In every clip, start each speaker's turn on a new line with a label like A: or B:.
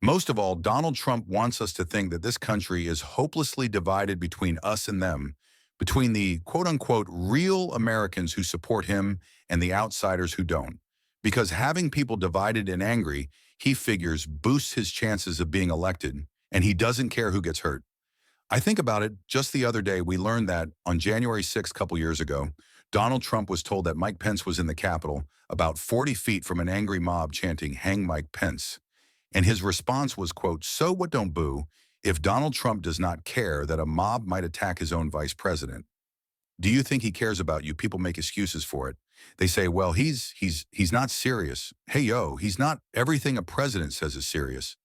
A: Most of all, Donald Trump wants us to think that this country is hopelessly divided between us and them, between the quote-unquote real Americans who support him and the outsiders who don't. Because having people divided and angry, he figures boosts his chances of being elected, and he doesn't care who gets hurt. I think about it, just the other day, we learned that on January 6th, a couple years ago, Donald Trump was told that Mike Pence was in the Capitol, about 40 feet from an angry mob chanting, "Hang Mike Pence." And his response was, quote, "So what, don't boo, if Donald Trump does not care that a mob might attack his own vice president. Do you think he cares about you?" People make excuses for it. They say, well, he's not serious. Hey, yo, he's not everything a president says is serious.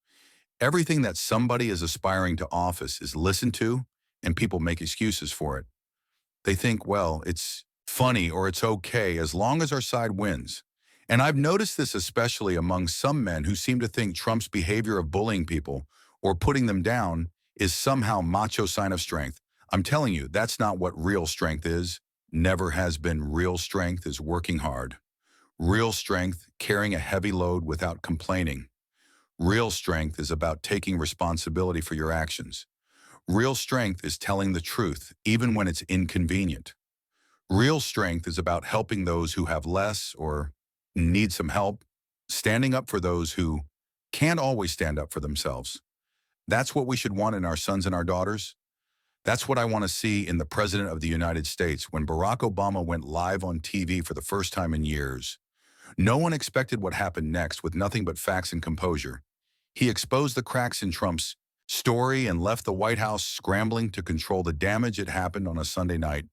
A: Everything that somebody is aspiring to office is listened to, and people make excuses for it. They think, well, it's funny or it's okay as long as our side wins. And I've noticed this especially among some men who seem to think Trump's behavior of bullying people or putting them down is somehow macho sign of strength. I'm telling you, that's not what real strength is. Never has been. Real strength is working hard. Real strength, carrying a heavy load without complaining. Real strength is about taking responsibility for your actions. Real strength is telling the truth, even when it's inconvenient. Real strength is about helping those who have less or need some help, standing up for those who can't always stand up for themselves. That's what we should want in our sons and our daughters. That's what I want to see in the President of the United States. When Barack Obama went live on TV for the first time in years, no one expected what happened next with nothing but facts and composure. He exposed the cracks in Trump's story and left the White House scrambling to control the damage it happened on a Sunday night,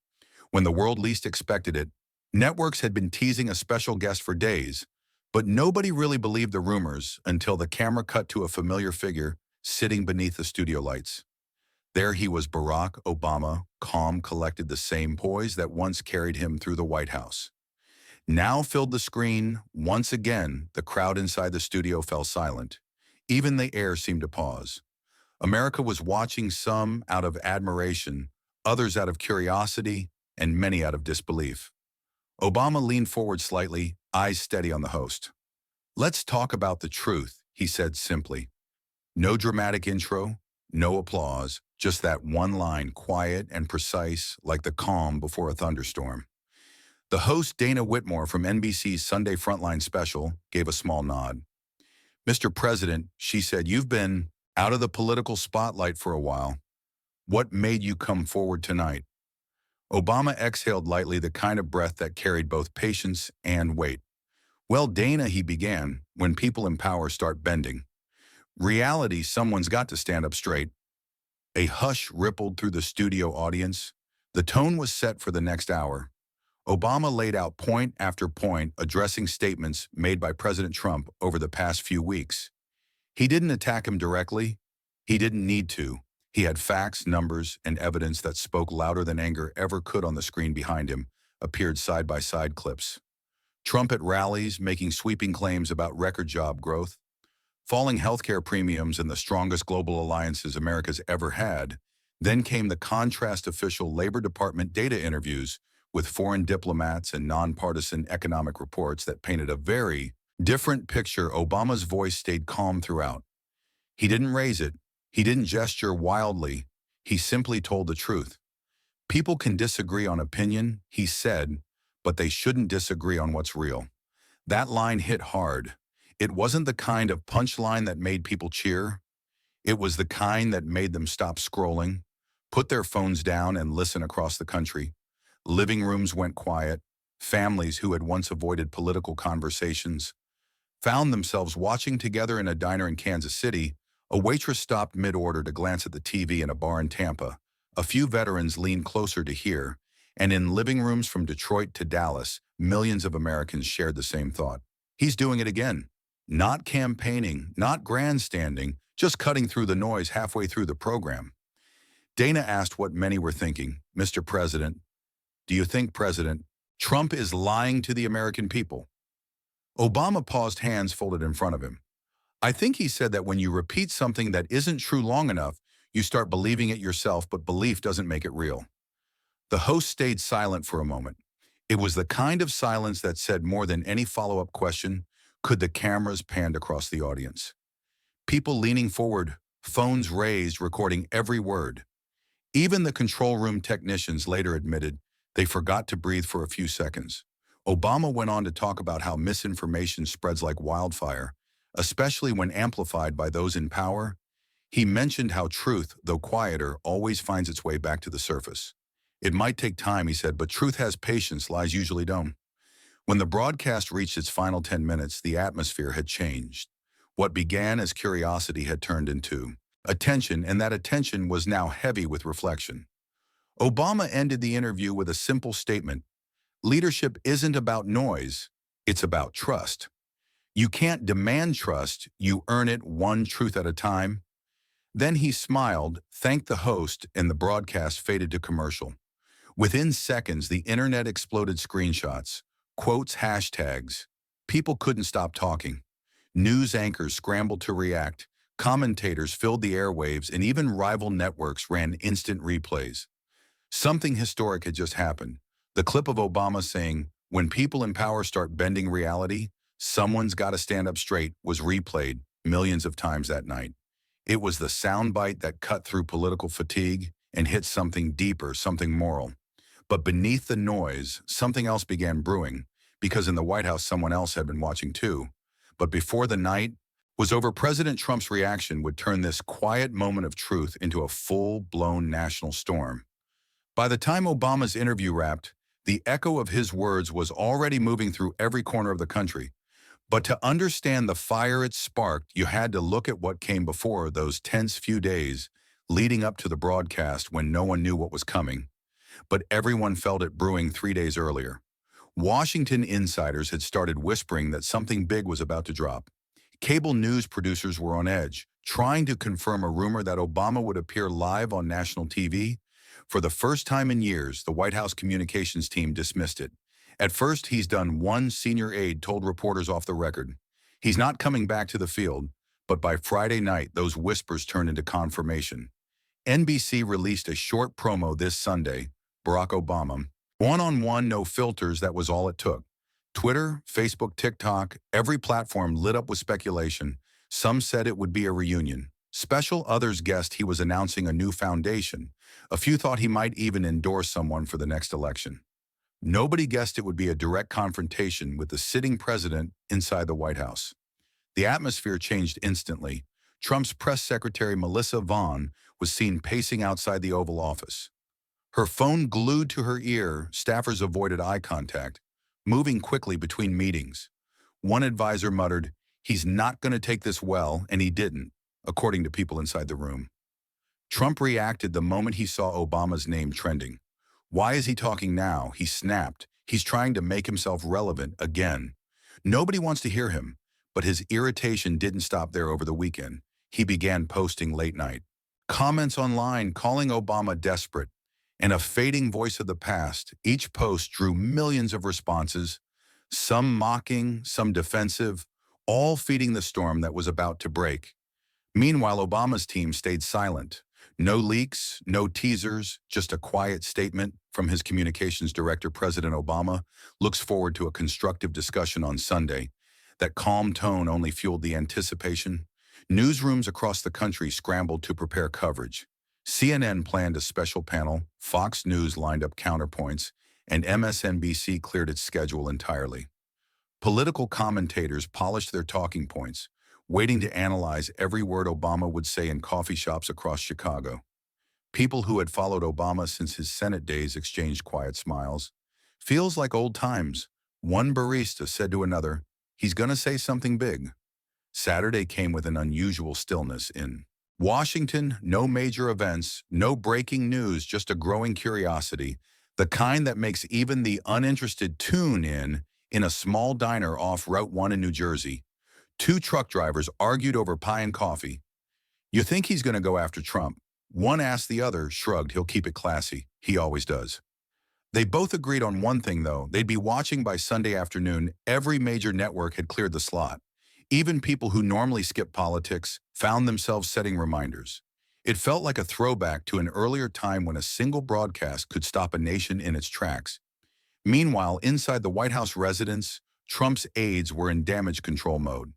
A: when the world least expected it. Networks had been teasing a special guest for days, but nobody really believed the rumors until the camera cut to a familiar figure sitting beneath the studio lights. There he was, Barack Obama, calm, collected, the same poise that once carried him through the White House. Now filled the screen. Once again, the crowd inside the studio fell silent. Even the air seemed to pause. America was watching, some out of admiration, others out of curiosity, and many out of disbelief. Obama leaned forward slightly, eyes steady on the host. "Let's talk about the truth," he said simply. No dramatic intro, no applause, just that one line, quiet and precise, like the calm before a thunderstorm. The host, Dana Whitmore from NBC's Sunday Frontline special, gave a small nod. "Mr. President," she said, "you've been out of the political spotlight for a while. What made you come forward tonight?" Obama exhaled lightly, the kind of breath that carried both patience and weight. "Well, Dana," he began, "when people in power start bending reality, someone's got to stand up straight." A hush rippled through the studio audience. The tone was set for the next hour. Obama laid out point after point, addressing statements made by President Trump over the past few weeks. He didn't attack him directly. He didn't need to. He had facts, numbers, and evidence that spoke louder than anger ever could. On the screen behind him appeared side-by-side clips. Trump at rallies making sweeping claims about record job growth, falling healthcare premiums, and the strongest global alliances America's ever had. Then came the contrast official Labor Department data interviews with foreign diplomats and nonpartisan economic reports that painted a very different picture. Obama's voice stayed calm throughout. He didn't raise it. He didn't gesture wildly. He simply told the truth. People can disagree on opinion, he said, but they shouldn't disagree on what's real. That line hit hard. It wasn't the kind of punchline that made people cheer. It was the kind that made them stop scrolling, put their phones down, and listen. Across the country, living rooms went quiet. Families who had once avoided political conversations found themselves watching together in a diner in Kansas City. A waitress stopped mid-order to glance at the TV in a bar in Tampa. A few veterans leaned closer to hear, and in living rooms from Detroit to Dallas, millions of Americans shared the same thought. He's doing it again. Not campaigning, not grandstanding, just cutting through the noise halfway through the program. Dana asked what many were thinking. "Mr. President, do you think President Trump is lying to the American people?" Obama paused, hands folded in front of him. "I think," he said, "that when you repeat something that isn't true long enough, you start believing it yourself, but belief doesn't make it real." The host stayed silent for a moment. It was the kind of silence that said more than any follow-up question. Could the cameras panned across the audience? People leaning forward, phones raised, recording every word. Even the control room technicians later admitted they forgot to breathe for a few seconds. Obama went on to talk about how misinformation spreads like wildfire, especially when amplified by those in power. He mentioned how truth, though quieter, always finds its way back to the surface. It might take time, he said, but truth has patience, lies usually don't. When the broadcast reached its final 10 minutes, the atmosphere had changed. What began as curiosity had turned into attention, and that attention was now heavy with reflection. Obama ended the interview with a simple statement: leadership isn't about noise, it's about trust. You can't demand trust, you earn it one truth at a time. Then he smiled, thanked the host, and the broadcast faded to commercial. Within seconds, the internet exploded: screenshots, quotes, hashtags. People couldn't stop talking. News anchors scrambled to react. Commentators filled the airwaves, and even rival networks ran instant replays. Something historic had just happened. The clip of Obama saying, "When people in power start bending reality, someone's got to stand up straight," was replayed millions of times that night. It was the soundbite that cut through political fatigue and hit something deeper, something moral. But beneath the noise, something else began brewing, because in the White House someone else had been watching too. But before the night was over, President Trump's reaction would turn this quiet moment of truth into a full-blown national storm. By the time Obama's interview wrapped, the echo of his words was already moving through every corner of the country. But to understand the fire it sparked, you had to look at what came before, those tense few days leading up to the broadcast when no one knew what was coming. But everyone felt it brewing 3 days earlier. Washington insiders had started whispering that something big was about to drop. Cable news producers were on edge, trying to confirm a rumor that Obama would appear live on national TV. For the first time in years, the White House communications team dismissed it. At first, he's done, one senior aide told reporters off the record. He's not coming back to the field, but by Friday night, those whispers turned into confirmation. NBC released a short promo this Sunday: Barack Obama, one-on-one, no filters, that was all it took. Twitter, Facebook, TikTok, every platform lit up with speculation. Some said it would be a reunion. Special, others guessed he was announcing a new foundation. A few thought he might even endorse someone for the next election. Nobody guessed it would be a direct confrontation with the sitting president inside the White House. The atmosphere changed instantly. Trump's press secretary, Melissa Vaughn, was seen pacing outside the Oval Office. Her phone glued to her ear, staffers avoided eye contact, moving quickly between meetings. One advisor muttered, "He's not going to take this well," and he didn't, according to people inside the room. Trump reacted the moment he saw Obama's name trending. Why is he talking now? He snapped. He's trying to make himself relevant again. Nobody wants to hear him, but his irritation didn't stop there over the weekend. He began posting late night comments online, calling Obama desperate, and a fading voice of the past. Each post drew millions of responses, some mocking, some defensive, all feeding the storm that was about to break. Meanwhile, Obama's team stayed silent. No leaks, no teasers, just a quiet statement from his communications director. President Obama looks forward to a constructive discussion on Sunday. That calm tone only fueled the anticipation. Newsrooms across the country scrambled to prepare coverage. CNN planned a special panel, Fox News lined up counterpoints, and MSNBC cleared its schedule entirely. Political commentators polished their talking points, waiting to analyze every word Obama would say in coffee shops across Chicago. People who had followed Obama since his Senate days exchanged quiet smiles. "Feels like old times," one barista said to another. "He's gonna say something big." Saturday came with an unusual stillness in Washington. No major events, no breaking news, just a growing curiosity, the kind that makes even the uninterested tune in a small diner off Route 1 in New Jersey. Two truck drivers argued over pie and coffee. "You think he's going to go after Trump?" One asked. The other shrugged. "He'll keep it classy. He always does." They both agreed on one thing, though. They'd be watching by Sunday afternoon. Every major network had cleared the slot. Even people who normally skip politics found themselves setting reminders. It felt like a throwback to an earlier time when a single broadcast could stop a nation in its tracks. Meanwhile, inside the White House residence, Trump's aides were in damage control mode.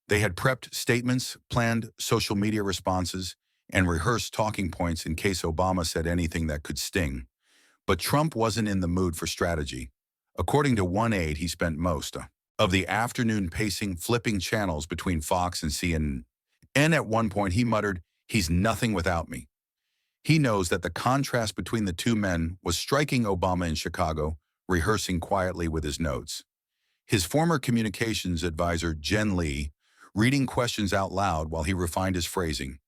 A: They had prepped statements, planned social media responses, and rehearsed talking points in case Obama said anything that could sting. But Trump wasn't in the mood for strategy. According to one aide, he spent most of the afternoon pacing, flipping channels between Fox and CNN. And at one point, he muttered, "He's nothing without me." He knows that the contrast between the two men was striking Obama in Chicago, rehearsing quietly with his notes. His former communications advisor, Jen Lee, reading questions out loud while he refined his phrasing.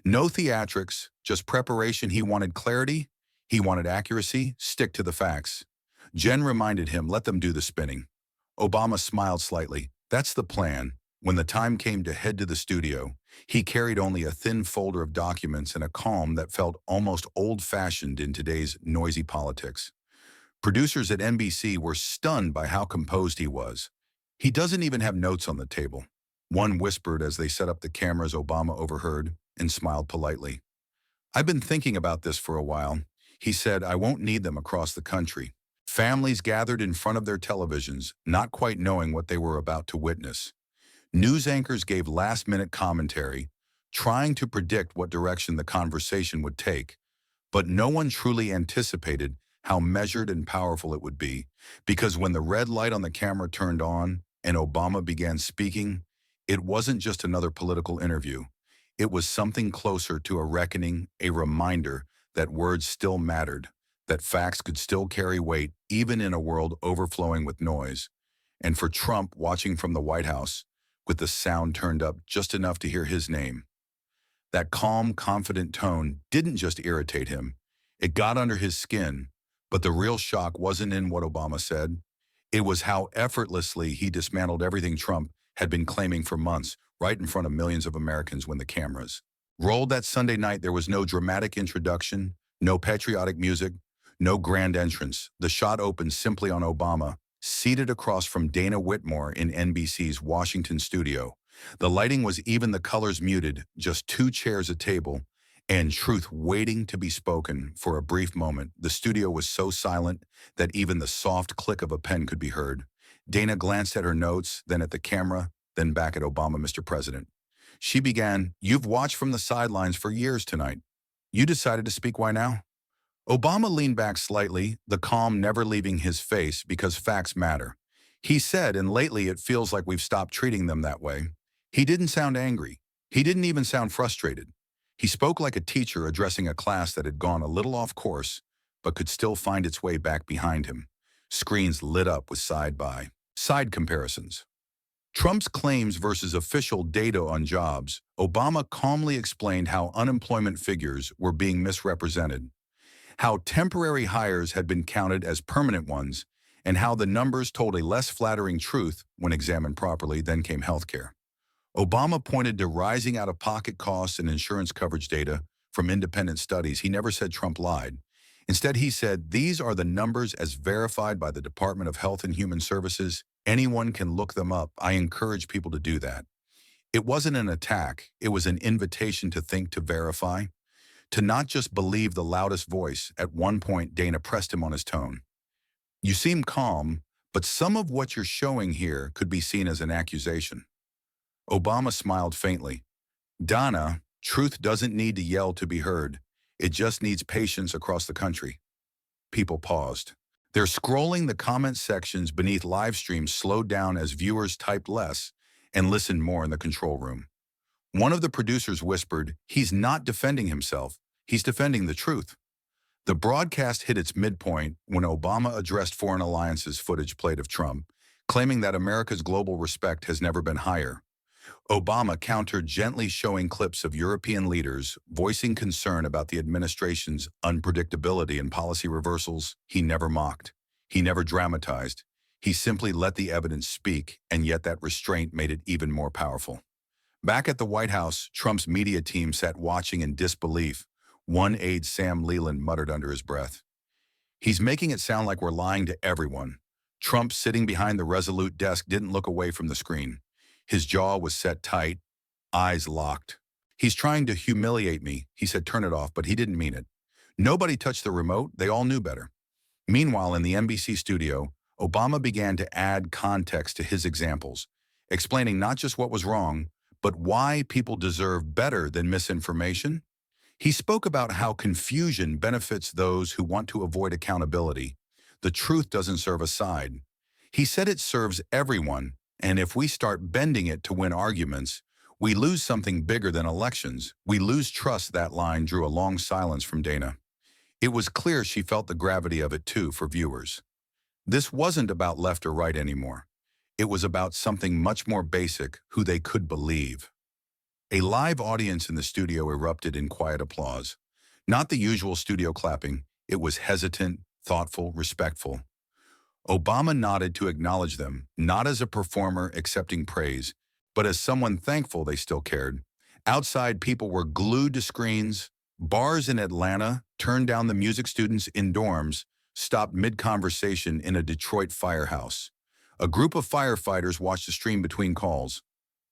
A: No theatrics, just preparation. He wanted clarity, he wanted accuracy, stick to the facts. Jen reminded him, let them do the spinning. Obama smiled slightly. That's the plan. When the time came to head to the studio, he carried only a thin folder of documents and a calm that felt almost old-fashioned in today's noisy politics. Producers at NBC were stunned by how composed he was. He doesn't even have notes on the table. One whispered as they set up the cameras. Obama overheard and smiled politely. I've been thinking about this for a while. He said, I won't need them across the country. Families gathered in front of their televisions, not quite knowing what they were about to witness. News anchors gave last-minute commentary, trying to predict what direction the conversation would take, but no one truly anticipated how measured and powerful it would be, because when the red light on the camera turned on and Obama began speaking, it wasn't just another political interview. It was something closer to a reckoning, a reminder that words still mattered, that facts could still carry weight even in a world overflowing with noise. And for Trump, watching from the White House, with the sound turned up just enough to hear his name, that calm, confident tone didn't just irritate him. It got under his skin, but the real shock wasn't in what Obama said. It was how effortlessly he dismantled everything Trump had been claiming for months, right in front of millions of Americans when the cameras rolled that Sunday night. There was no dramatic introduction, no patriotic music, no grand entrance. The shot opened simply on Obama, seated across from Dana Whitmore in NBC's Washington studio. The lighting was even, the colors muted, just two chairs, a table, and truth waiting to be spoken for a brief moment. The studio was so silent that even the soft click of a pen could be heard. Dana glanced at her notes, then at the camera, then back at Obama. Mr. President. She began, you've watched from the sidelines for years tonight. You decided to speak. Why now? Obama leaned back slightly, the calm never leaving his face, because facts matter. He said, and lately it feels like we've stopped treating them that way. He didn't sound angry. He didn't even sound frustrated. He spoke like a teacher addressing a class that had gone a little off course, but could still find its way back behind him. Screens lit up with side-by-side comparisons. Trump's claims versus official data on jobs. Obama calmly explained how unemployment figures were being misrepresented, how temporary hires had been counted as permanent ones, and how the numbers told a less flattering truth when examined properly. Then came healthcare. Obama pointed to rising out-of-pocket costs and insurance coverage data from independent studies. He never said Trump lied. Instead, he said, these are the numbers as verified by the Department of Health and Human Services. Anyone can look them up. I encourage people to do that. It wasn't an attack. It was an invitation to think, to verify, to not just believe the loudest voice. At one point, Dana pressed him on his tone. You seem calm, but some of what you're showing here could be seen as an accusation. Obama smiled faintly. Donna, truth doesn't need to yell to be heard. It just needs patience across the country. People paused. They're scrolling the comment sections beneath live streams, slowed down as viewers typed less and listened more in the control room. One of the producers whispered, he's not defending himself, he's defending the truth. The broadcast hit its midpoint when Obama addressed Foreign Alliance's footage played of Trump, claiming that America's global respect has never been higher. Obama countered, gently showing clips of European leaders voicing concern about the administration's unpredictability and policy reversals. He never mocked. He never dramatized. He simply let the evidence speak, and yet that restraint made it even more powerful. Back at the White House, Trump's media team sat watching in disbelief. One aide, Sam Leland, muttered under his breath, he's making it sound like we're lying to everyone. Trump, sitting behind the resolute desk, didn't look away from the screen. His jaw was set tight, eyes locked. He's trying to humiliate me, he said. Turn it off, but he didn't mean it. Nobody touched the remote. They all knew better. Meanwhile, in the NBC studio, Obama began to add context to his examples. explaining not just what was wrong, but why people deserve better than misinformation. He spoke about how confusion benefits those who want to avoid accountability. The truth doesn't serve a side. He said it serves everyone, and if we start bending it to win arguments, we lose something bigger than elections. We lose trust. That line drew a long silence from Dana. It was clear she felt the gravity of it too for viewers. This wasn't about left or right anymore. It was about something much more basic, who they could believe. A live audience in the studio erupted in quiet applause. Not the usual studio clapping, it was hesitant, thoughtful, respectful. Obama nodded to acknowledge them, not as a performer accepting praise, but as someone thankful they still cared. Outside, people were glued to screens. Bars in Atlanta turned down the music students in dorms, stopped mid-conversation in a Detroit firehouse. A group of firefighters watched the stream between calls,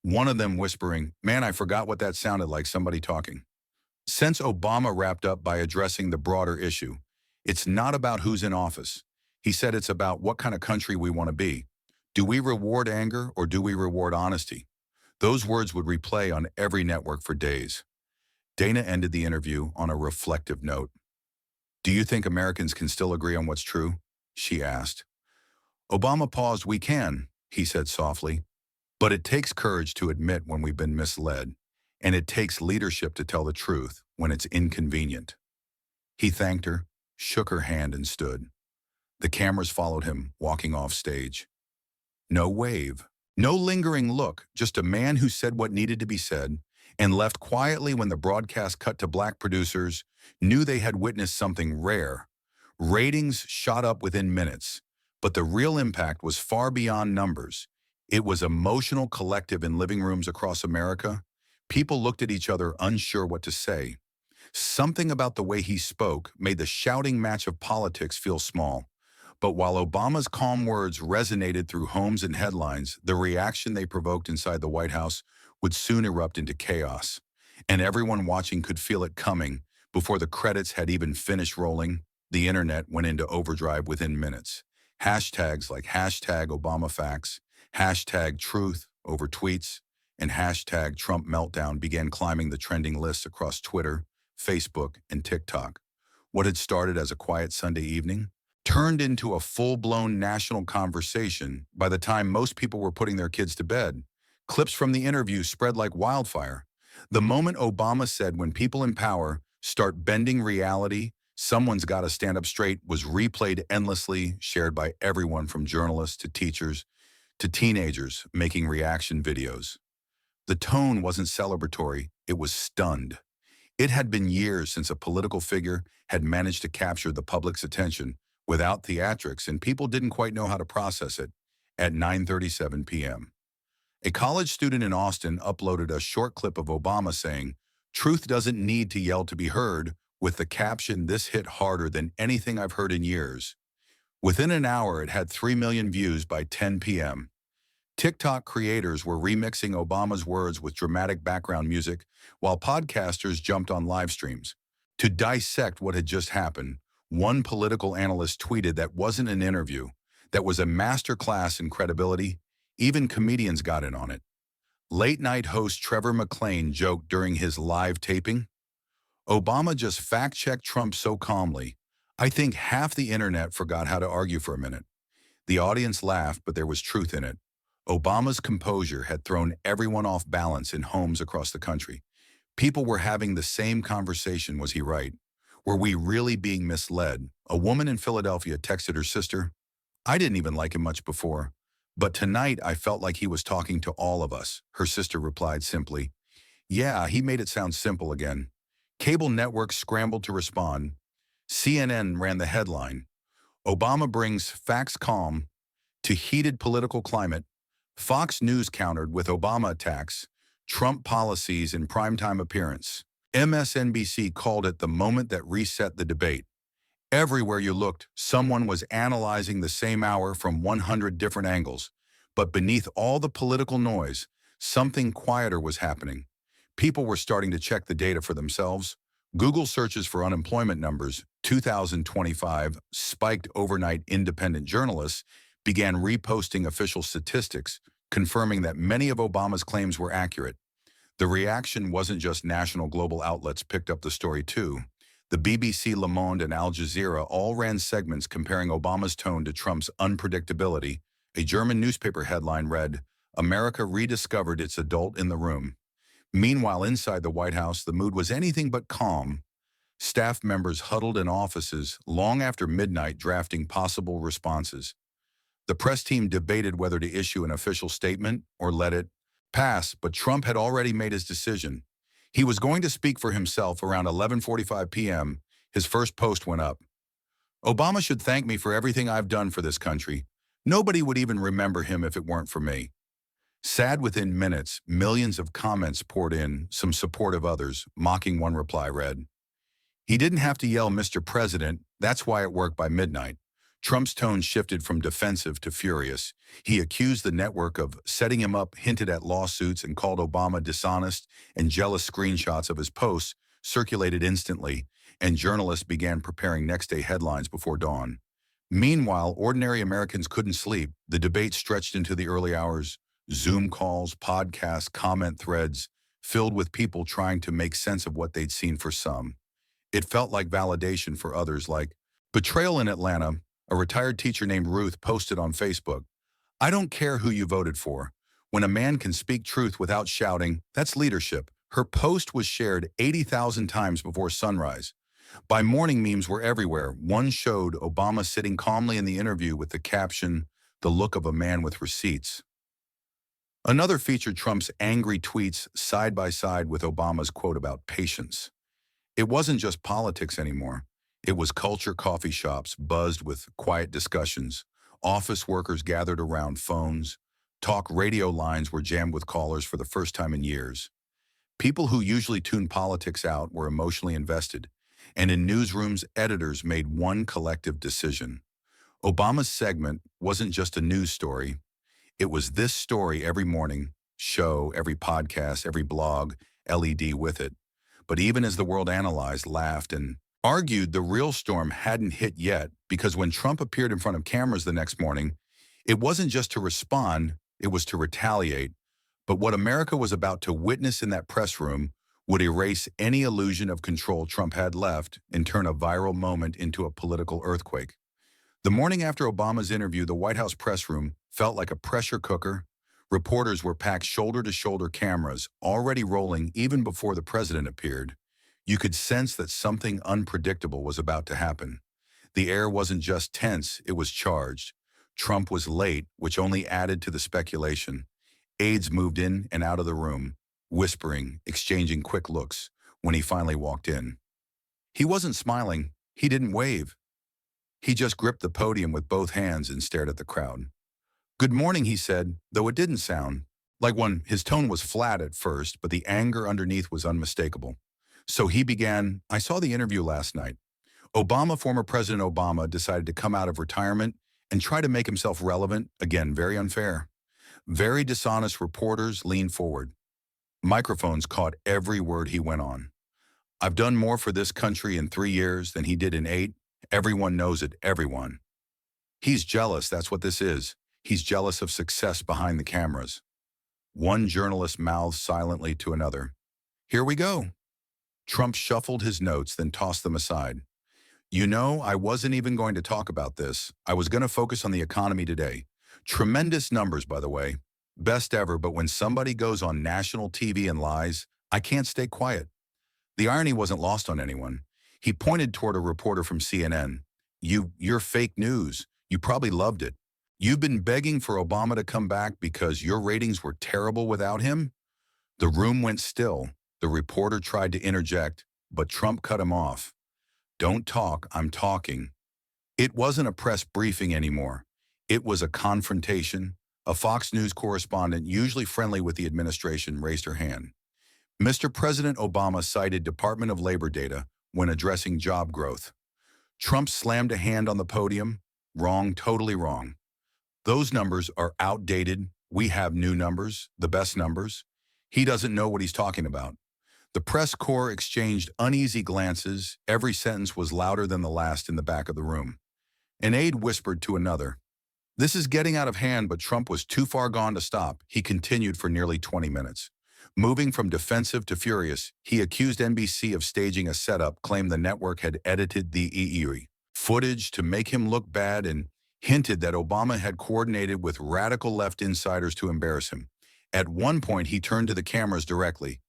A: one of them whispering, "Man, I forgot what that sounded like, somebody talking." Since Obama wrapped up by addressing the broader issue, it's not about who's in office. He said it's about what kind of country we want to be. Do we reward anger or do we reward honesty? Those words would replay on every network for days. Dana ended the interview on a reflective note. "Do you think Americans can still agree on what's true?" she asked. Obama paused. "We can," he said softly. "But it takes courage to admit when we've been misled, and it takes leadership to tell the truth when it's inconvenient." He thanked her, shook her hand, and stood. The cameras followed him, walking off stage. No wave, no lingering look, just a man who said what needed to be said and left quietly. When the broadcast cut to black producers, knew they had witnessed something rare. Ratings shot up within minutes, but the real impact was far beyond numbers. It was emotional, collective. In living rooms across America, people looked at each other unsure what to say. Something about the way he spoke made the shouting match of politics feel small. But while Obama's calm words resonated through homes and headlines, the reaction they provoked inside the White House would soon erupt into chaos. And everyone watching could feel it coming. Before the credits had even finished rolling, the internet went into overdrive within minutes. Hashtags like #ObamaFacts, #truth over tweets, and #Trump meltdown began climbing the trending lists across Twitter, Facebook, and TikTok. What had started as a quiet Sunday evening turned into a full-blown national conversation by the time most people were putting their kids to bed. Clips from the interview spread like wildfire. The moment Obama said, "When people in power start bending reality, someone's got to stand up straight," was replayed endlessly, shared by everyone from journalists to teachers to teenagers making reaction videos. The tone wasn't celebratory, it was stunned. It had been years since a political figure had managed to capture the public's attention without theatrics, and people didn't quite know how to process it. At 9:37 p.m., a college student in Austin uploaded a short clip of Obama saying, "Truth doesn't need to yell to be heard," with the caption, "This hit harder than anything I've heard in years." Within an hour, it had 3 million views by 10 p.m. TikTok creators were remixing Obama's words with dramatic background music, while podcasters jumped on live streams. To dissect what had just happened, one political analyst tweeted that wasn't an interview, that was a masterclass in credibility. Even comedians got in on it. Late-night host Trevor McClain joked during his live taping, "Obama just fact-checked Trump so calmly, I think half the internet forgot how to argue for a minute." The audience laughed, but there was truth in it. Obama's composure had thrown everyone off balance in homes across the country. People were having the same conversation. Was he right? Were we really being misled? A woman in Philadelphia texted her sister, "I didn't even like him much before, but tonight I felt like he was talking to all of us." Her sister replied simply, "Yeah, he made it sound simple again." Cable networks scrambled to respond. CNN ran the headline, "Obama brings facts calm to heated political climate." Fox News countered with, "Obama attacks Trump policies in primetime appearance." MSNBC called it the moment that reset the debate. Everywhere you looked, someone was analyzing the same hour from 100 different angles. But beneath all the political noise, something quieter was happening. People were starting to check the data for themselves. Google searches for unemployment numbers, 2025, spiked overnight. Independent journalists began reposting official statistics. confirming that many of Obama's claims were accurate. The reaction wasn't just national global outlets picked up the story too. The BBC, Le Monde, and Al Jazeera all ran segments comparing Obama's tone to Trump's unpredictability. A German newspaper headline read, "America rediscovered its adult in the room." Meanwhile, inside the White House, the mood was anything but calm. Staff members huddled in offices long after midnight drafting possible responses. The press team debated whether to issue an official statement or let it pass, but Trump had already made his decision. He was going to speak for himself around 11:45 p.m. His first post went up. "Obama should thank me for everything I've done for this country. Nobody would even remember him if it weren't for me." Sad within minutes, millions of comments poured in, some supportive others, mocking. One reply read, "He didn't have to yell, 'Mr. President,' that's why it worked by midnight." Trump's tone shifted from defensive to furious. He accused the network of setting him up, hinted at lawsuits, and called Obama dishonest, and jealous screenshots of his posts circulated instantly, and journalists began preparing next-day headlines before dawn. Meanwhile, ordinary Americans couldn't sleep. The debate stretched into the early hours. Zoom calls, podcasts, comment threads, filled with people trying to make sense of what they'd seen. For some, it felt like validation. For others, like betrayal. In Atlanta, a retired teacher named Ruth posted on Facebook, "I don't care who you voted for. When a man can speak truth without shouting, that's leadership." Her post was shared 80,000 times before sunrise. By morning, memes were everywhere. One showed Obama sitting calmly in the interview with the caption, "The look of a man with receipts." Another featured Trump's angry tweets side by side with Obama's quote about patience. It wasn't just politics anymore. It was culture. Coffee shops buzzed with quiet discussions. Office workers gathered around phones. Talk radio lines were jammed with callers for the first time in years. People who usually tune politics out were emotionally invested. And in newsrooms, editors made one collective decision. Obama's segment wasn't just a news story. It was this story every morning, show, every podcast, every blog, LED with it. But even as the world analyzed, laughed, and argued, the real storm hadn't hit yet, because when Trump appeared in front of cameras the next morning, it wasn't just to respond, it was to retaliate. But what America was about to witness in that press room would erase any illusion of control Trump had left and turn a viral moment into a political earthquake. The morning after Obama's interview, the White House press room felt like a pressure cooker. Reporters were packed shoulder to shoulder, cameras already rolling even before the president appeared. You could sense that something unpredictable was about to happen. The air wasn't just tense, it was charged. Trump was late, which only added to the speculation. Aides moved in and out of the room, whispering, exchanging quick looks when he finally walked in. He wasn't smiling, he didn't wave. He just gripped the podium with both hands and stared at the crowd. "Good morning," he said, though it didn't sound like one. His tone was flat at first, but the anger underneath was unmistakable. So he began, "I saw the interview last night. Former President Obama decided to come out of retirement and try to make himself relevant. Again, very unfair. Very dishonest." Reporters leaned forward. Microphones caught every word he went on. "I've done more for this country in 3 years than he did in 8. Everyone knows it, everyone." He's jealous, that's what this is. He's jealous of success behind the cameras. One journalist mouthed silently to another, "Here we go." Trump shuffled his notes, then tossed them aside. "You know, I wasn't even going to talk about this. I was going to focus on the economy today. Tremendous numbers, by the way. Best ever, but when somebody goes on national TV and lies, I can't stay quiet." The irony wasn't lost on anyone. He pointed toward a reporter from CNN. You're fake news. You probably loved it. You've been begging for Obama to come back because your ratings were terrible without him?" The room went still. The reporter tried to interject, but Trump cut him off. "Don't talk, I'm talking." It wasn't a press briefing anymore. It was a confrontation. A Fox News correspondent, usually friendly with the administration, raised her hand. "Mr. President," Obama cited Department of Labor data when addressing job growth. Trump slammed a hand on the podium. "Wrong, totally wrong. Those numbers are outdated. We have new numbers, the best numbers." He doesn't know what he's talking about. The press corps exchanged uneasy glances. Every sentence was louder than the last in the back of the room. An aide whispered to another, This is getting out of hand, but Trump was too far gone to stop. He continued for nearly 20 minutes. Moving from defensive to furious, he accused NBC of staging a setup, claimed the network had edited the ERUPTS footage to make him look bad, and hinted that Obama had coordinated with radical left insiders to embarrass him. At one point, he turned to the cameras directly.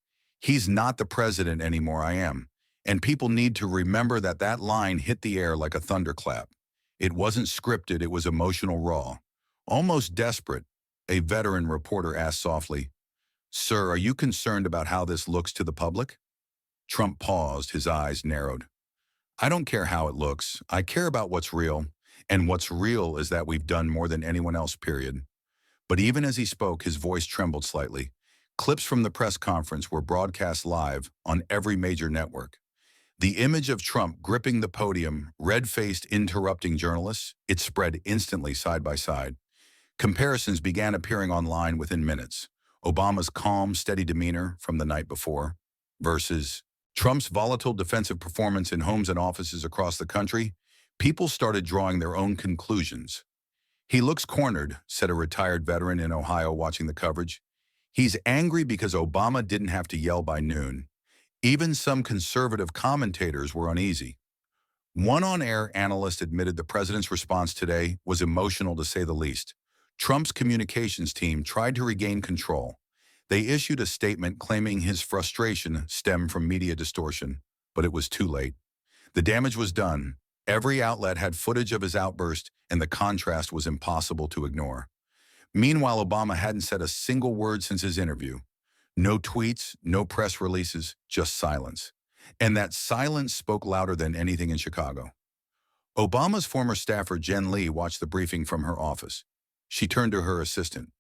A: "He's not the president anymore, I am." And people need to remember that that line hit the air like a thunderclap. It wasn't scripted, it was emotional raw. Almost desperate, a veteran reporter asked softly, "Sir, are you concerned about how this looks to the public?" Trump paused, his eyes narrowed. "I don't care how it looks. I care about what's real. And what's real is that we've done more than anyone else, period." But even as he spoke, his voice trembled slightly. Clips from the press conference were broadcast live on every major network. The image of Trump gripping the podium, red-faced interrupting journalists, it spread instantly side by side. Comparisons began appearing online within minutes. Obama's calm, steady demeanor from the night before versus Trump's volatile defensive performance in homes and offices across the country. People started drawing their own conclusions. "He looks cornered," said a retired veteran in Ohio watching the coverage. "He's angry because Obama didn't have to yell by noon." Even some conservative commentators were uneasy. One on-air analyst admitted the president's response today was emotional to say the least. Trump's communications team tried to regain control. They issued a statement claiming his frustration stemmed from media distortion, but it was too late. The damage was done. Every outlet had footage of his outburst, and the contrast was impossible to ignore. Meanwhile, Obama hadn't said a single word since his interview. No tweets, no press releases, just silence. And that silence spoke louder than anything in Chicago. Obama's former staffer Jen Lee watched the briefing from her office. She turned to her assistant.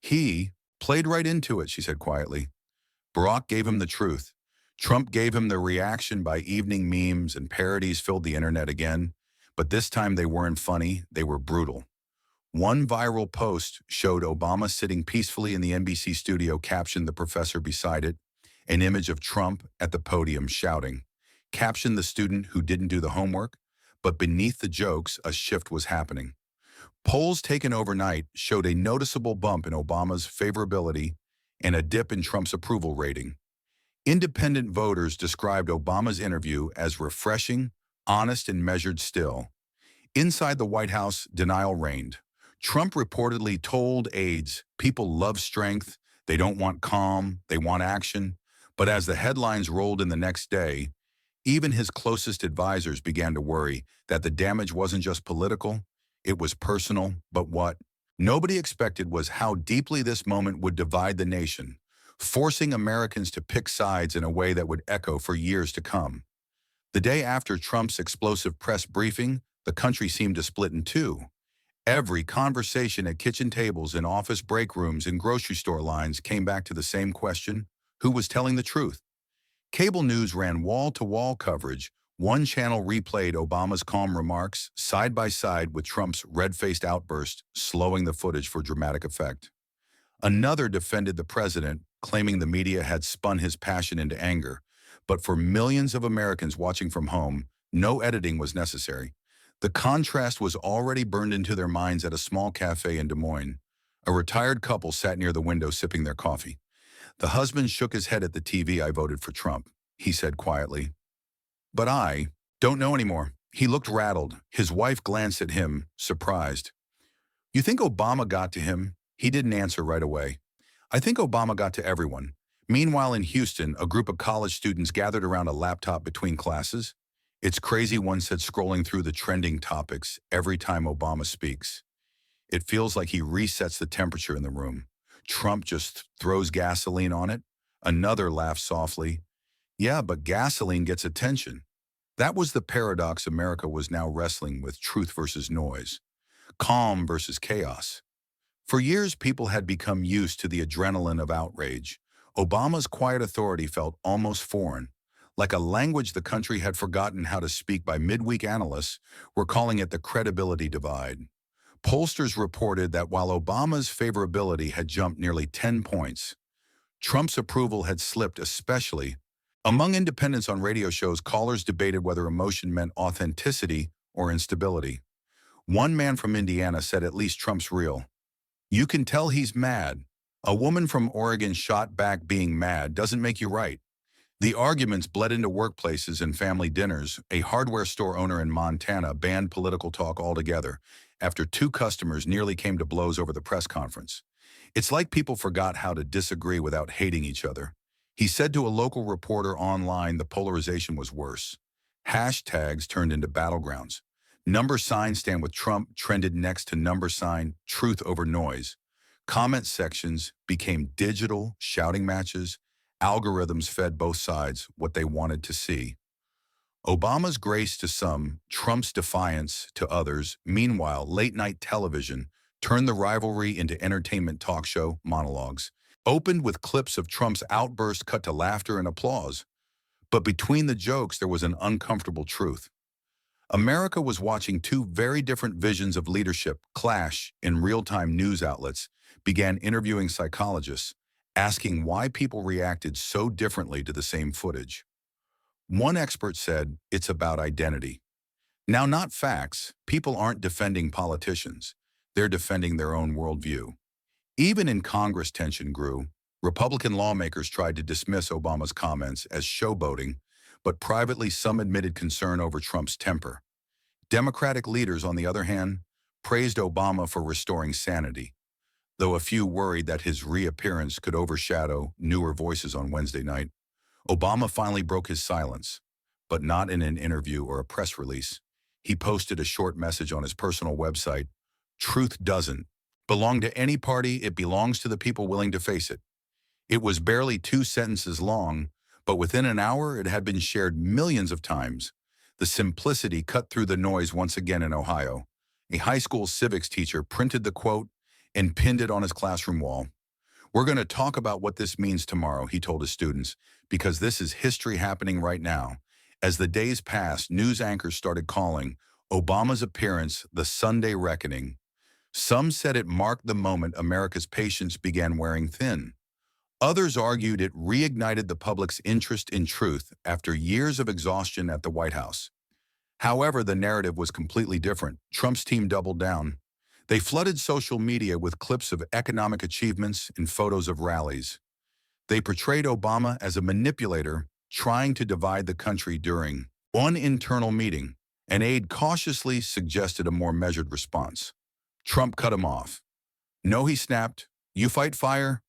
A: "He played right into it," she said quietly. Barack gave him the truth. Trump gave him the reaction by evening memes and parodies filled the internet again. But this time they weren't funny, they were brutal. One viral post showed Obama sitting peacefully in the NBC studio, captioned the professor beside it, an image of Trump at the podium shouting, captioned the student who didn't do the homework, but beneath the jokes, a shift was happening. Polls taken overnight showed a noticeable bump in Obama's favorability and a dip in Trump's approval rating. Independent voters described Obama's interview as refreshing, honest, and measured still. Inside the White House, denial reigned. Trump reportedly told aides, "People love strength, they don't want calm, they want action." But as the headlines rolled in the next day, even his closest advisors began to worry that the damage wasn't just political, it was personal. But what nobody expected was how deeply this moment would divide the nation, forcing Americans to pick sides in a way that would echo for years to come. The day after Trump's explosive press briefing, the country seemed to split in two. Every conversation at kitchen tables, in office break rooms, and grocery store lines came back to the same question: who was telling the truth? Cable news ran wall-to-wall coverage. One channel replayed Obama's calm remarks side by side with Trump's red-faced outburst, slowing the footage for dramatic effect. Another defended the president, claiming the media had spun his passion into anger. But for millions of Americans watching from home, no editing was necessary. The contrast was already burned into their minds at a small cafe in Des Moines. A retired couple sat near the window sipping their coffee. The husband shook his head at the TV. "I voted for Trump," he said quietly. "But I don't know anymore." He looked rattled. His wife glanced at him, surprised. "You think Obama got to him?" He didn't answer right away. "I think Obama got to everyone." Meanwhile, in Houston, a group of college students gathered around a laptop between classes. "It's crazy," one said, scrolling through the trending topics every time Obama speaks. "It feels like he resets the temperature in the room. Trump just throws gasoline on it." Another laughed softly. "Yeah, but gasoline gets attention." That was the paradox America was now wrestling with: truth versus noise, calm versus chaos. For years, people had become used to the adrenaline of outrage. Obama's quiet authority felt almost foreign, like a language the country had forgotten how to speak. By midweek, analysts were calling it the credibility divide. Pollsters reported that while Obama's favorability had jumped nearly 10 points, Trump's approval had slipped, especially among independents. On radio shows, callers debated whether emotion meant authenticity or instability. One man from Indiana said at least Trump's real. You can tell he's mad. A woman from Oregon shot back being mad doesn't make you right. The arguments bled into workplaces and family dinners. A hardware store owner in Montana banned political talk altogether after two customers nearly came to blows over the press conference. It's like people forgot how to disagree without hating each other. He said to a local reporter online the polarization was worse. Hashtags turned into battlegrounds. Number sign stand with Trump trended next to number sign truth over noise. Comment sections became digital shouting matches. Algorithms fed both sides what they wanted to see. Obama's grace to some, Trump's defiance to others. Meanwhile, late-night television turned the rivalry into entertainment talk show monologues, opened with clips of Trump's outburst cut to laughter and applause. But between the jokes, there was an uncomfortable truth. America was watching two very different visions of leadership clash in real-time news outlets, began interviewing psychologists, asking why people reacted so differently to the same footage. One expert said, it's about identity. Now, not facts. People aren't defending politicians. They're defending their own worldview. Even in Congress, tension grew. Republican lawmakers tried to dismiss Obama's comments as showboating, but privately some admitted concern over Trump's temper. Democratic leaders, on the other hand, praised Obama for restoring sanity, though a few worried that his reappearance could overshadow newer voices on Wednesday night. Obama finally broke his silence, but not in an interview or a press release. He posted a short message on his personal website. Truth doesn't belong to any party. It belongs to the people willing to face it. It was barely 2 sentences long, but within an hour it had been shared millions of times. The simplicity cut through the noise once again in Ohio. A high school civics teacher printed the quote and pinned it on his classroom wall. We're going to talk about what this means tomorrow, he told his students, because this is history happening right now. As the days passed, news anchors started calling Obama's appearance the Sunday reckoning. Some said it marked the moment America's patience began wearing thin. Others argued it reignited the public's interest in truth after years of exhaustion at the White House. However, the narrative was completely different. Trump's team doubled down. They flooded social media with clips of economic achievements and photos of rallies. They portrayed Obama as a manipulator trying to divide the country during one internal meeting. An aide cautiously suggested a more measured response. Trump cut him off. No, he snapped. You fight fire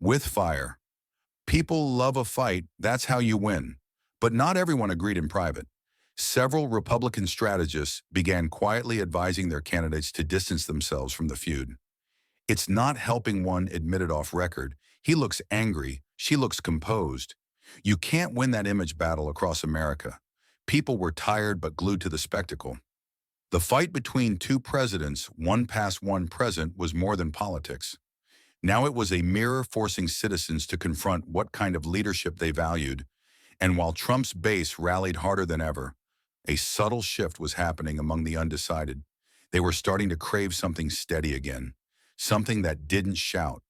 A: with fire. People love a fight. That's how you win. But not everyone agreed in private. Several Republican strategists began quietly advising their candidates to distance themselves from the feud. It's not helping, one admitted off record. He looks angry. She looks composed. You can't win that image battle across America. People were tired but glued to the spectacle. The fight between two presidents, one past, one present, was more than politics. Now it was a mirror forcing citizens to confront what kind of leadership they valued. And while Trump's base rallied harder than ever, a subtle shift was happening among the undecided. They were starting to crave something steady again, something that didn't shout.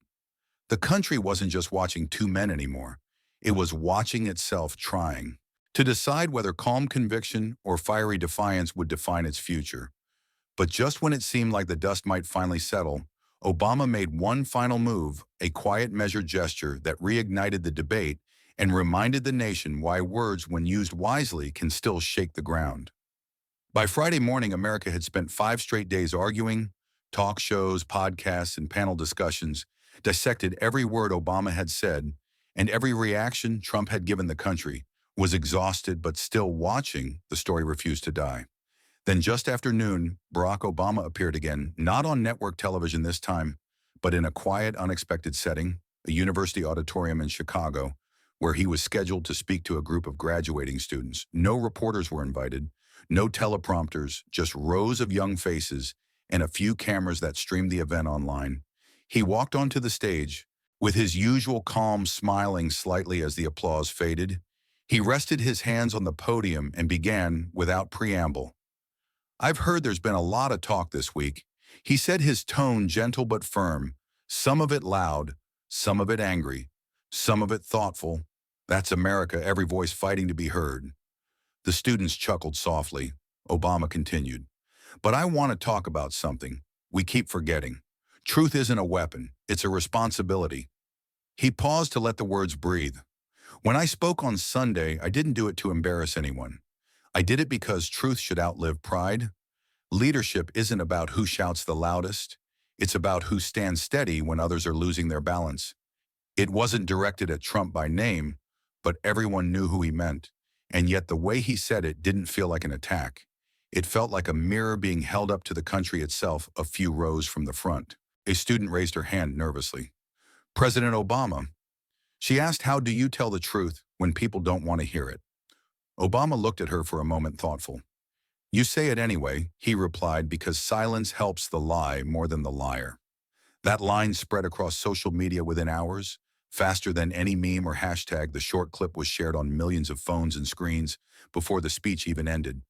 A: The country wasn't just watching two men anymore. It was watching itself trying to decide whether calm conviction or fiery defiance would define its future. But just when it seemed like the dust might finally settle, Obama made one final move, a quiet, measured gesture that reignited the debate and reminded the nation why words, when used wisely, can still shake the ground. By Friday morning, America had spent 5 straight days arguing, talk shows, podcasts, and panel discussions, dissected every word Obama had said, and every reaction Trump had given the country, was exhausted but still watching. The story refused to die. Then just after noon, Barack Obama appeared again, not on network television this time, but in a quiet, unexpected setting, a university auditorium in Chicago, where he was scheduled to speak to a group of graduating students. No reporters were invited, no teleprompters, just rows of young faces and a few cameras that streamed the event online. He walked onto the stage, with his usual calm, smiling slightly as the applause faded. He rested his hands on the podium and began, without preamble. I've heard there's been a lot of talk this week. He said, his tone gentle but firm, some of it loud, some of it angry, some of it thoughtful. That's America, every voice fighting to be heard. The students chuckled softly. Obama continued. But I want to talk about something we keep forgetting. Truth isn't a weapon, it's a responsibility. He paused to let the words breathe. When I spoke on Sunday, I didn't do it to embarrass anyone. I did it because truth should outlive pride. Leadership isn't about who shouts the loudest. It's about who stands steady when others are losing their balance. It wasn't directed at Trump by name, but everyone knew who he meant. And yet the way he said it didn't feel like an attack. It felt like a mirror being held up to the country itself a few rows from the front. A student raised her hand nervously. President Obama. She asked, how do you tell the truth when people don't want to hear it? Obama looked at her for a moment thoughtful. You say it anyway, he replied, because silence helps the lie more than the liar. That line spread across social media within hours. Faster than any meme or hashtag, the short clip was shared on millions of phones and screens before the speech even ended.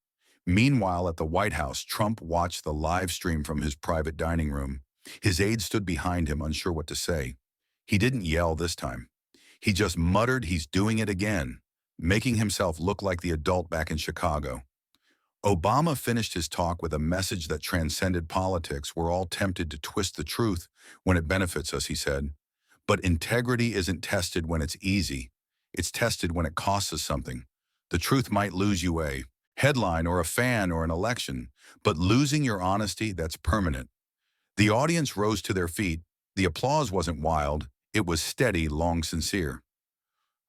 A: Meanwhile, at the White House, Trump watched the live stream from his private dining room. His aides stood behind him, unsure what to say. He didn't yell this time. He just muttered, he's doing it again, making himself look like the adult back in Chicago. Obama finished his talk with a message that transcended politics. We're all tempted to twist the truth when it benefits us, he said. But integrity isn't tested when it's easy. It's tested when it costs us something. The truth might lose you a headline or a fan or an election, but losing your honesty, that's permanent. The audience rose to their feet. The applause wasn't wild. It was steady, long, sincere.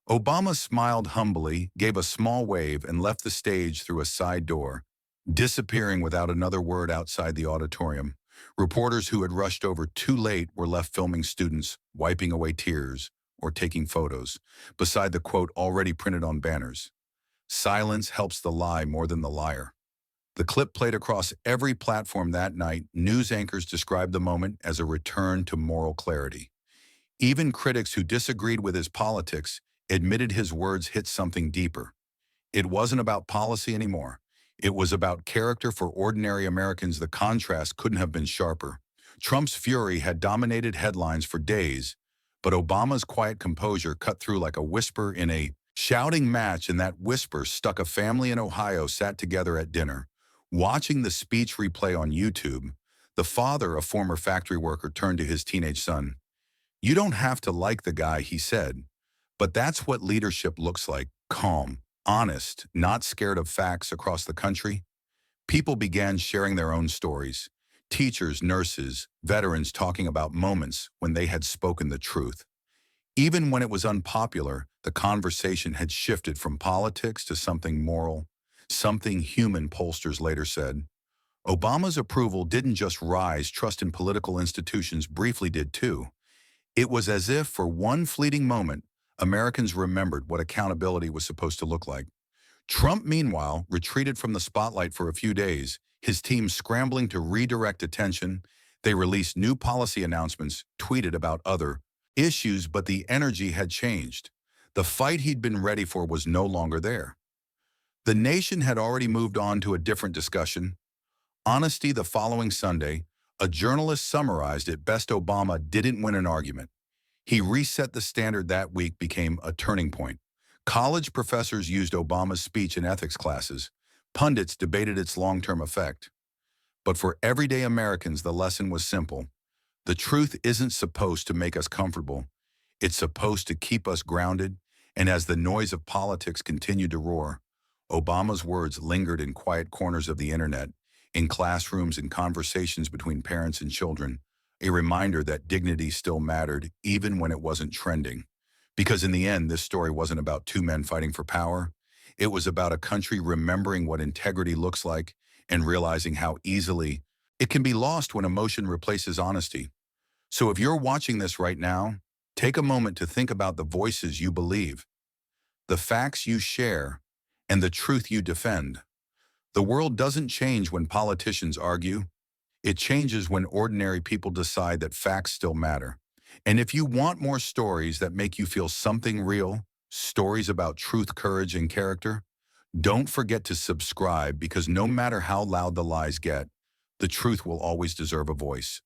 A: Obama smiled humbly, gave a small wave, and left the stage through a side door, disappearing without another word outside the auditorium. Reporters who had rushed over too late were left filming students, wiping away tears, or taking photos, beside the quote already printed on banners. Silence helps the lie more than the liar. The clip played across every platform that night. News anchors described the moment as a return to moral clarity. Even critics who disagreed with his politics admitted his words hit something deeper. It wasn't about policy anymore. It was about character for ordinary Americans. The contrast couldn't have been sharper. Trump's fury had dominated headlines for days, but Obama's quiet composure cut through like a whisper in a shouting match, and that whisper stuck. A family in Ohio sat together at dinner, watching the speech replay on YouTube. The father, a former factory worker, turned to his teenage son. You don't have to like the guy, he said, but that's what leadership looks like: calm, honest, not scared of facts. Across the country, people began sharing their own stories. Teachers, nurses, veterans talking about moments when they had spoken the truth. Even when it was unpopular, the conversation had shifted from politics to something moral, something human, pollsters later said. Obama's approval didn't just rise, trust in political institutions briefly did too. It was as if, for one fleeting moment, Americans remembered what accountability was supposed to look like. Trump, meanwhile, retreated from the spotlight for a few days, his team scrambling to redirect attention. They released new policy announcements, tweeted about other issues, but the energy had changed. The fight he'd been ready for was no longer there. The nation had already moved on to a different discussion. Honesty. The following Sunday, a journalist summarized it best: Obama didn't win an argument. He reset the standard. That week became a turning point. College professors used Obama's speech in ethics classes. Pundits debated its long-term effect. But for everyday Americans, the lesson was simple. The truth isn't supposed to make us comfortable. It's supposed to keep us grounded. And as the noise of politics continued to roar, Obama's words lingered in quiet corners of the internet, in classrooms and conversations between parents and children, a reminder that dignity still mattered even when it wasn't trending. Because in the end, this story wasn't about two men fighting for power. It was about a country remembering what integrity looks like and realizing how easily it can be lost when emotion replaces honesty. So if you're watching this right now, take a moment to think about the voices you believe, the facts you share, and the truth you defend. The world doesn't change when politicians argue. It changes when ordinary people decide that facts still matter. And if you want more stories that make you feel something real, stories about truth, courage, and character, don't forget to subscribe, because no matter how loud the lies get, the truth will always deserve a voice.